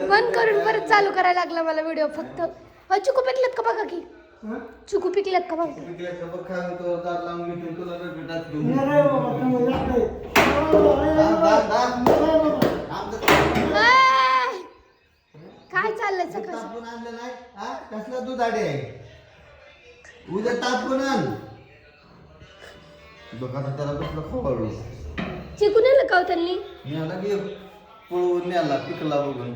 बंद करून परत चालू करायला लागला मला व्हिडिओ फक्त. चिकू पिकलेत का बघा की. चिकू पिकलेत का बघा. काय चाललंय सकाळ कसला दूध आडे आहे उद्या तापून आण बघा त्याला कसलं खवळलो. चिकू नेलं का त्यांनी. न्याला की पळवून न्याला पिकला बघून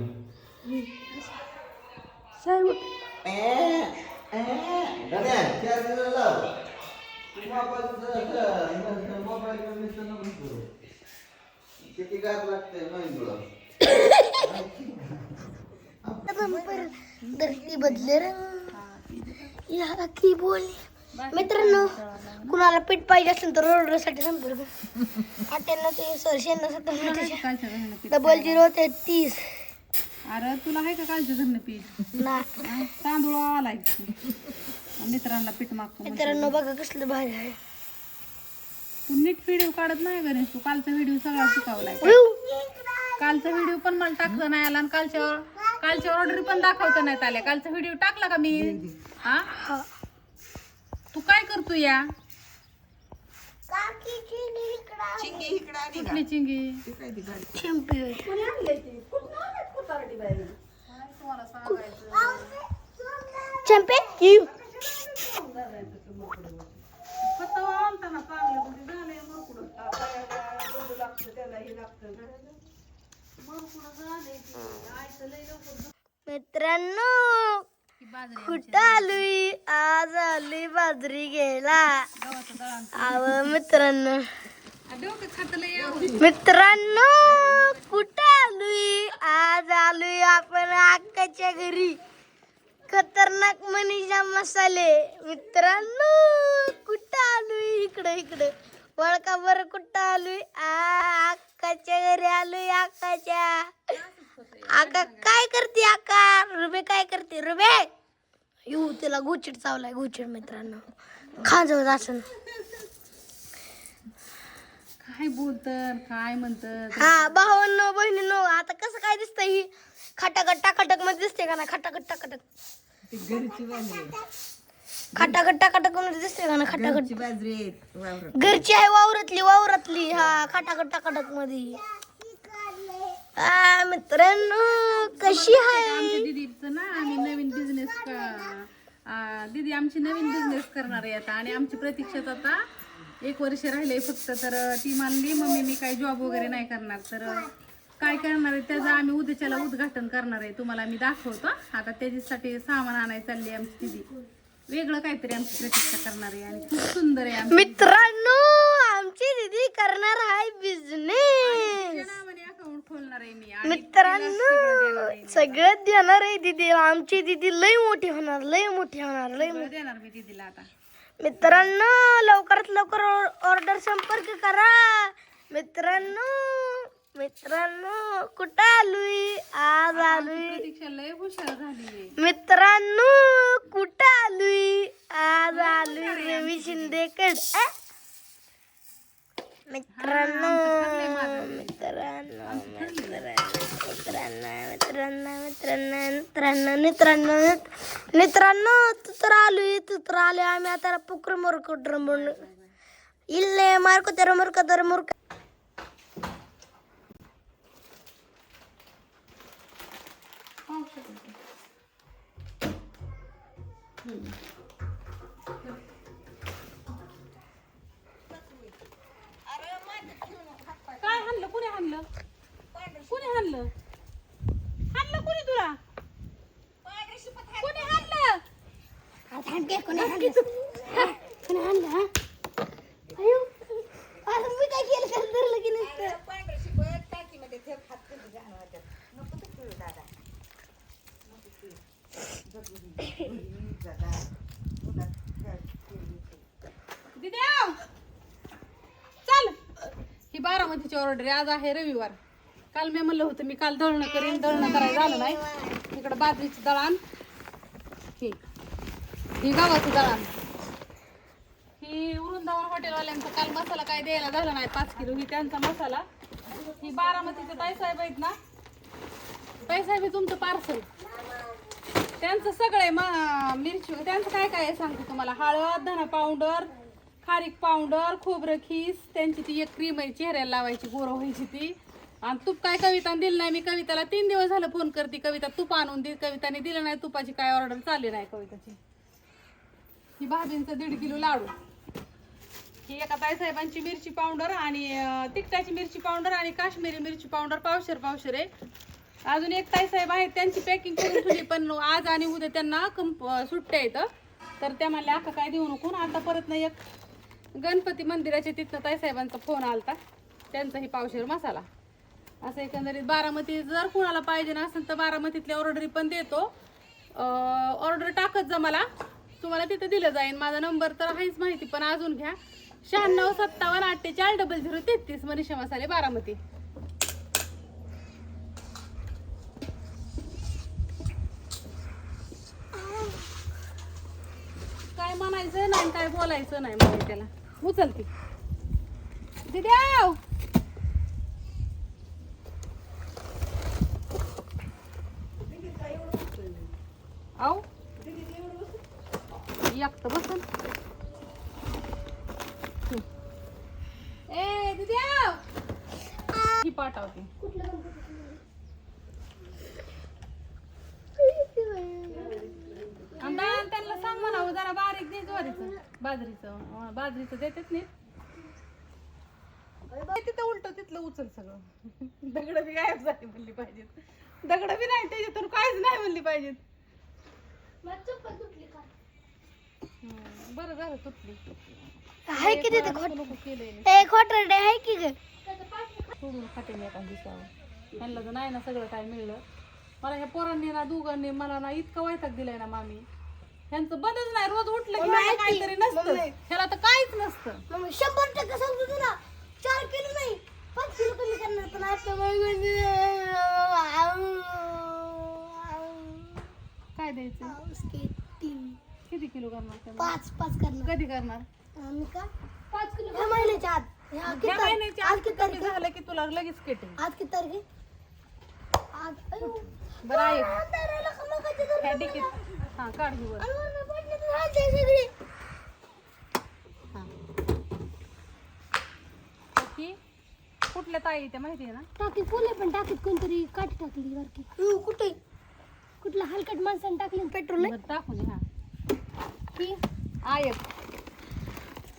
किती गार लागतंय नाही तुला. धरती बदले रंग या की बोल. मित्रांनो कुणाला पीठ पाहिजे असेल तर ऑर्डरसाठी संपर्क 98 डबल 033. अरे तुला आहे का कालचं धरणं पीठ ना तांदूळ आलाय मित्रांना पीठ मागतो. मित्रांनो बघा कसलं भारी आहे. तू नीट व्हिडिओ काढत नाही गणेश. तू कालचा व्हिडिओ सगळा शिकवलाय. कालचा व्हिडिओ पण मला टाकता नाही आला आणि कालच्या ऑर्डर पण दाखवता नाही आल्या. कालचा व्हिडिओ टाकला का मी. हा तू काय करतो या कुठली चिंगी चंपे मित्रांनो कुठं आलोय. आज आलोय बाजरी घ्यायला. आव मित्रांनो कुठं आलोय. आज आलोय आपण अक्काच्या घरी. खतरनाक मनीषा मसाले. मित्रांनो कुठं आलोय. इकडं वळका बरं कुठं आलोय. अक्काच्या घरी आलोय. अक्काच्या आका काय करते. आका रुबे काय करते. रुबे येऊ तिला गोचिड चावलाय. गोचिड मित्रांनो खाजवत असं काय बोलत काय म्हणत. हा भावांनो बहिणींनो आता कसं काय दिसतंय. ही खटाखट टाकाटक मध्ये दिसते का नाही. खटाखट टाकाटक खटाखट टाकाटक मध्ये दिसते का नाही. खटाखट घरची आहे. वावरातली हा खटाखट टाकाटक मध्ये. मित्रांनो कशी आहे आमच्या दीदीचं ना आम्ही नवीन बिझनेस दीदी आमची नवीन बिझनेस करणार आहे आता. आणि आमची प्रतीक्षात आता 1 वर्ष राहिले फक्त. तर ती म्हणली मम्मी मी काही जॉब वगैरे नाही करणार. तर काय करणार आहे त्याचं आम्ही उद्याच्याला उद्घाटन करणार आहे. तुम्हाला मी दाखवतो. आता त्याच्यासाठी सामान आणायला चालली आमची दीदी. वेगळं काहीतरी आमची प्रतीक्षा करणार आहे आणि खूप सुंदर आहे. मित्रांनो आमची दीदी करणार आहे बिझनेस. अकाउंट खोलणार आहे मी. मित्रांनो सगळं देणार आहे दीदी. आमची दीदी लय मोठी होणार. देणार मी दीदीला आता. मित्रांनो लवकरात लवकर ऑर्डर संपर्क करा. मित्रांनो कुठं आलोय. आज आलोय. प्रतीक्षा लय हुशार झाली. मित्रांनो कुठं आलोय. आज आलोय रवी शिंदेकड. मित्रांनो तर आलोय आम्ही आता पुकर मुरक ड्रमून इल्ले मार्को तेरा मुरक काय हाणलं. कुणी हाणलं कुणी तुला. कुणी हाणलं. मी काय केलं धरलं की नसतं. चल ही बारामतीची ऑर्डर आहे. आज आहे रविवार. काल मी म्हणलं होतं मी काल दळणं करायला झालं नाही. इकडं बाजरीचं दळण. ही गव्हाचं दळण. ही वृंदावन हॉटेलवाल्यांचा काल मसाला काय द्यायला झाला नाही 5 किलो. ही त्यांचा मसाला. ही बारामतीचे ताईसाहेब आहेत ना. ताईसाहेब ताईसाहेब हे तुमचं पार्सल. त्यांचं सगळं आहे मिरची. त्यांचं काय काय आहे सांगते तुम्हाला. हळद, धना पावडर, खारीक पावडर, खोबरं खीस, त्यांची ती एक क्रीम आहे चेहऱ्याला लावायची, गोरं व्हायची ती. आणि तूप काय कविताने दिलं नाही. मी कविताला 3 दिवस झालं फोन करते, कविता तूप आणून दे. कविताने दिलं नाही तुपाची, काय ऑर्डर चालली नाही कविताची. ही भाजींचं 1.5 किलो लाडू. ही एका ताईसाहेबांची मिरची पावडर आणि तिखटाची मिरची पावडर आणि काश्मीरी मिरची पावडर पावशेर आहे. अजून एक ताईसाहेब आहेत, त्यांची पॅकिंग करून ठेवली, पण आज आणि उद्या त्यांना सुट्ट्या येतं, तर त्या म्हणल्या अख्खा काय देऊ नको. आता परत नाही, एक गणपती मंदिराच्या तिथनं ताईसाहेबांचा फोन आलता, त्यांचाही पावशेर मसाला. असं एकंदरीत बारामती जर कुणाला पाहिजे असेल तर बारामतीतल्या ऑर्डरी पण देतो. ऑर्डर टाकत जा मला, तुम्हाला तिथं दिलं जाईल. माझा नंबर तर आहेच माहिती, पण अजून घ्या. 9657484033 मनीषा मसाले बारामती. काय म्हणायचं नाही, काय बोलायचं नाही म्हणजे त्याला. उचलती दिदी आव. आव एकटं बसन. ए दिदी आव. ही पाठवते. त्यांना सांग म्हणावं जरा बारीक दे ज्वारीचं बाजरीचं देतात नाही. तिथं उलट तिथलं उचल सगळं. दगड बी गायब झाली म्हणली पाहिजेत. दगड बी नाही त्याच्यातून, काहीच नाही म्हणली पाहिजेत. बरं झालं तुटली. आहे की तिथे केलंय खोटरडे आहे की ग. सोडून खाते मी एका दिवसावर. त्यांना तर नाही ना सगळं काय मिळलं. मला ह्या पोरांनी ना दोघांनी मला ना इतका वैताग दिलाय ना मामी. ह्यांचं बंदच नाही. रोज उठलं की मला काहीतरी नसतं, ह्याला तर काहीच नसतं. 100% सांगतो तुला. 4 किलो नाही 5 किलो कमी करणार. पण आता काय द्यायचं. किती किलो करणार. 5 करणार. कधी करणार. आम्ही का 5 किलो ह्या महिन्याच्या आत. ह्या महिन्याची आज किती झालं की तुला लगेच केटिंग. आज किती तारीख आहे. आज बरं आहे ह्या डिकीत. हा काढ घेऊ वर. की कुठल्या ताई त्या माहिती आहे ना. टाकीत फुले पण टाकीत कोणतरी काठी टाकली वरती. कुठे कुठला हलकट माणसाने टाकली पेट्रोल टाकून. हा की आयक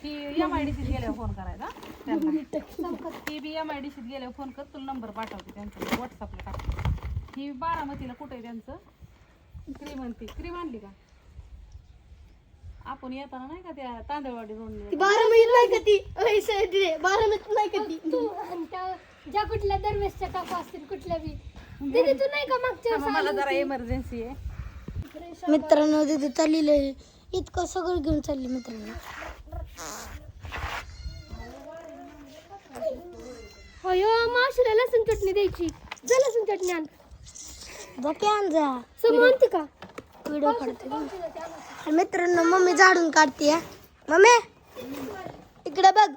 ती MIDC गेल्यावर फोन करायचा त्यांना. ती बी MIDC गेल्यावर फोन कर, तुला नंबर पाठवते त्यांचा व्हॉट्सअपला टाकते. ही बारामतीला कुठे आहे त्यांचं. क्रीम आणली का आपण येताना नाही का त्या तांदळवाडी रोडने. बारामती नाही का ती. बारामती नाही का ती. ज्या कुठल्या दरवेळेसच्या टाकू असतील कुठल्या बी. दीदी तू नाही का मागच्या मला जरा इमर्जन्सी आहे. मित्रांनो दीदी चाललेलं आहे. इतकं सगळं घेऊन चालली मित्रांनो. अयो मावशीला लसूण चटणी द्यायची. जा लसूण चटणी आण. जा समोर आणते का. व्हिडिओ काढते. मित्रांनो मम्मी झाडून काढते. मम्मी इकडे बघ.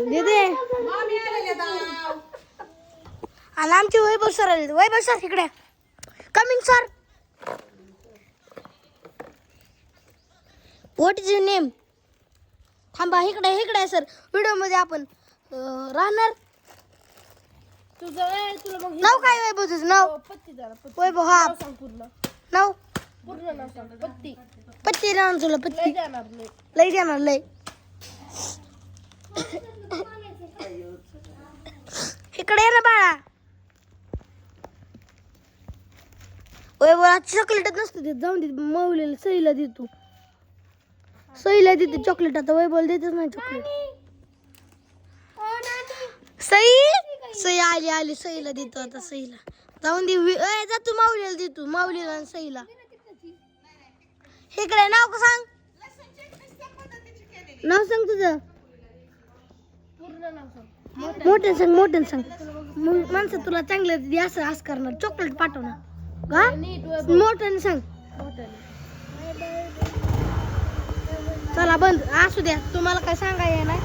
दीदी आणि आमचे वैभव सर आले. वैभव सर इकडे. Coming sir. What is your name. थांबा इकडे सर. व्हिडिओ मध्ये आपण राहणार. तुझं तुला मग नाव काय वैभव. तुझं नाव वैभव. हा नाव पत्ती राहणार तुला. पत्ती लई जाणार लई. इकडे ये ना बाळा. वैभव चॉकलेटच नसतं देत. जाऊन दे मौलीला सईला देतो. सईला देते चॉकलेट. आता वैभव देतच नाही चॉकलेट. सई आली सईला देतो आता. सईला जाऊन दे. जा तू माऊलीला देतो. माऊलीला आणि सईला. इकडे नाव का सांग. नाव सांग तुझं. मोठं सांग. माणसं तुला चांगलं असं करणार. चॉकलेट पाठवणार का. मोठं सांग. चला बंद असू द्या. तुम्हाला काय सांगायला नाही.